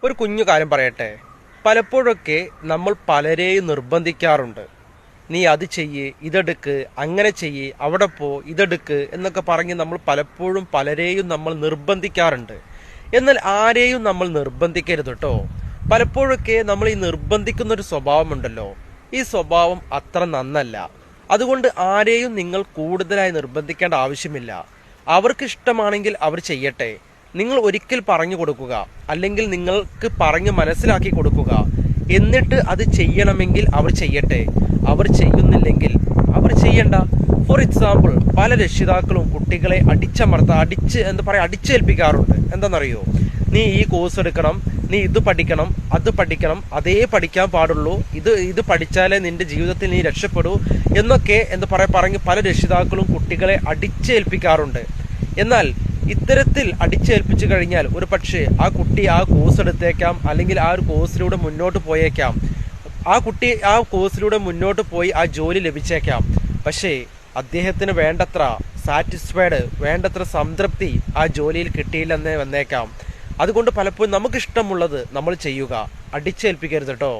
ഒരു കുഞ്ഞു കാര്യം പറയട്ടെ. പലപ്പോഴൊക്കെ നമ്മൾ പലരെയും നിർബന്ധിക്കാറുണ്ട്. നീ അത് ചെയ്യ്, ഇതെടുക്ക്, അങ്ങനെ ചെയ്യ്, അവിടെ പോ, ഇതെടുക്ക് എന്നൊക്കെ പറഞ്ഞ് നമ്മൾ പലപ്പോഴും പലരെയും നമ്മൾ നിർബന്ധിക്കാറുണ്ട്. എന്നാൽ ആരെയും നമ്മൾ നിർബന്ധിക്കരുത് കേട്ടോ. പലപ്പോഴൊക്കെ നമ്മൾ ഈ നിർബന്ധിക്കുന്ന ഒരു സ്വഭാവമുണ്ടല്ലോ, ഈ സ്വഭാവം അത്ര നന്നല്ല. അതുകൊണ്ട് ആരെയും നിങ്ങൾ കൂടുതലായി നിർബന്ധിക്കേണ്ട ആവശ്യമില്ല. അവർക്ക് ഇഷ്ടമാണെങ്കിൽ അവർ ചെയ്യട്ടെ. നിങ്ങൾ ഒരിക്കൽ പറഞ്ഞു കൊടുക്കുക, അല്ലെങ്കിൽ നിങ്ങൾക്ക് പറഞ്ഞ് മനസ്സിലാക്കി കൊടുക്കുക. എന്നിട്ട് അത് ചെയ്യണമെങ്കിൽ അവർ ചെയ്യട്ടെ. അവർ ചെയ്യുന്നില്ലെങ്കിൽ അവർ ചെയ്യണ്ട. ഫോർ എക്സാമ്പിൾ, പല രക്ഷിതാക്കളും കുട്ടികളെ അടിച്ചേൽപ്പിക്കാറുണ്ട്. എന്താണെന്നറിയോ? നീ ഈ കോഴ്സ് എടുക്കണം, നീ ഇത് പഠിക്കണം, അത് പഠിക്കണം, അതേ പഠിക്കാൻ പാടുള്ളൂ, ഇത് പഠിച്ചാലേ നിന്റെ ജീവിതത്തിൽ നീ രക്ഷപ്പെടൂ എന്നൊക്കെ പറഞ്ഞ് പല രക്ഷിതാക്കളും കുട്ടികളെ അടിച്ചേൽപ്പിക്കാറുണ്ട്. എന്നാൽ ഇത്തരത്തിൽ അടിച്ചേൽപ്പിച്ചു കഴിഞ്ഞാൽ ഒരു പക്ഷേ ആ കുട്ടി ആ കോഴ്സ് എടുത്തേക്കാം, അല്ലെങ്കിൽ ആ ഒരു കോഴ്സിലൂടെ മുന്നോട്ട് പോയേക്കാം. ആ കുട്ടി ആ കോഴ്സിലൂടെ മുന്നോട്ട് പോയി ആ ജോലി ലഭിച്ചേക്കാം. പക്ഷേ അദ്ദേഹത്തിന് വേണ്ടത്ര സാറ്റിസ്ഫൈഡ്, വേണ്ടത്ര സംതൃപ്തി ആ ജോലിയിൽ കിട്ടിയില്ലെന്നേ വന്നേക്കാം. അതുകൊണ്ട് പലപ്പോഴും നമുക്കിഷ്ടമുള്ളത് നമ്മൾ ചെയ്യുക, അടിച്ചേൽപ്പിക്കരുത് കേട്ടോ.